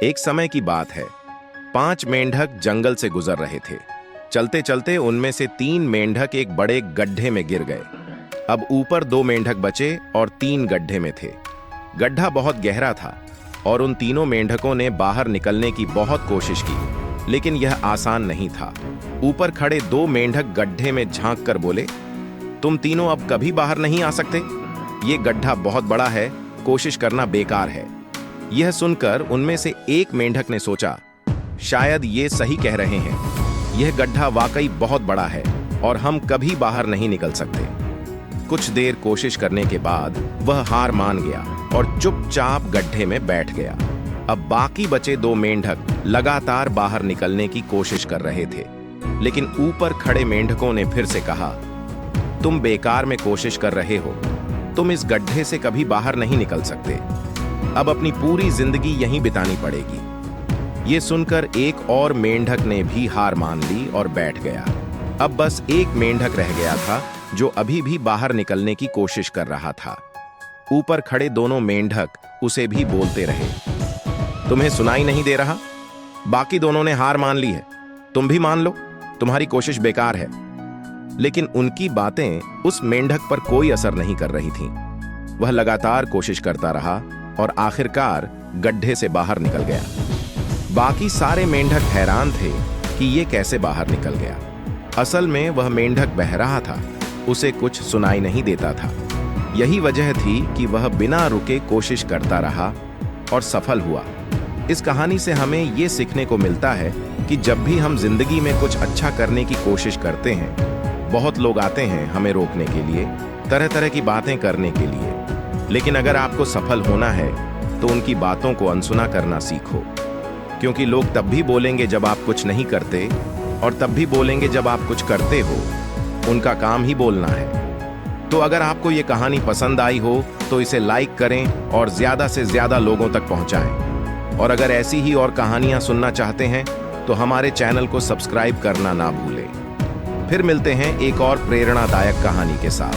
एक समय की बात है। 5 मेंढक जंगल से गुजर रहे थे। चलते चलते उनमें से 3 मेंढक एक बड़े गड्ढे में गिर गए। अब ऊपर 2 मेंढक बचे और 3 गड्ढे में थे। गड्ढा बहुत गहरा था और उन तीनों मेंढकों ने बाहर निकलने की बहुत कोशिश की, लेकिन यह आसान नहीं था। ऊपर खड़े 2 मेंढक गड्ढे में झांक कर बोले, तुम तीनों अब कभी बाहर नहीं आ सकते। ये गड्ढा बहुत बड़ा है, कोशिश करना बेकार है। यह सुनकर उनमें से एक मेंढक ने सोचा, शायद ये सही कह रहे हैं। यह गड्ढा वाकई बहुत बड़ा है और हम कभी बाहर नहीं निकल सकते। कुछ देर कोशिश करने के बाद वह हार मान गया और चुपचाप गड्ढे में बैठ गया। अब बाकी बचे 2 मेंढक लगातार बाहर निकलने की कोशिश कर रहे थे, लेकिन ऊपर खड़े मेंढकों ने फिर से कहा, तुम बेकार में कोशिश कर रहे हो। तुम इस गड्ढे से कभी बाहर नहीं निकल सकते। अब अपनी पूरी जिंदगी यहीं बितानी पड़ेगी। ये सुनकर एक और मेंढक ने भी हार मान ली और बैठ गया। अब बस एक मेंढक रह गया था जो अभी भी बाहर निकलने की कोशिश कर रहा था। ऊपर खड़े दोनों मेंढक उसे भी बोलते रहे, तुम्हें सुनाई नहीं दे रहा? बाकी दोनों ने हार मान ली है, तुम भी मान लो, तुम्हारी कोशिश बेकार है। लेकिन उनकी बातें उस मेंढक पर कोई असर नहीं कर रही थीं। वह लगातार कोशिश करता रहा और आखिरकार गड्ढे से बाहर निकल गया। बाकी सारे मेंढक हैरान थे कि ये कैसे बाहर निकल गया। असल में वह मेंढक बह रहा था, उसे कुछ सुनाई नहीं देता था। यही वजह थी कि वह बिना रुके कोशिश करता रहा और सफल हुआ। इस कहानी से हमें ये सीखने को मिलता है कि जब भी हम जिंदगी में कुछ अच्छा करने की कोशिश करते हैं, बहुत लोग आते हैं हमें रोकने के लिए, तरह तरह की बातें करने के लिए। लेकिन अगर आपको सफल होना है तो उनकी बातों को अनसुना करना सीखो, क्योंकि लोग तब भी बोलेंगे जब आप कुछ नहीं करते और तब भी बोलेंगे जब आप कुछ करते हो। उनका काम ही बोलना है। तो अगर आपको ये कहानी पसंद आई हो तो इसे लाइक करें और ज्यादा से ज्यादा लोगों तक पहुंचाएं। और अगर ऐसी ही और कहानियां सुनना चाहते हैं तो हमारे चैनल को सब्सक्राइब करना ना भूलें। फिर मिलते हैं एक और प्रेरणादायक कहानी के साथ।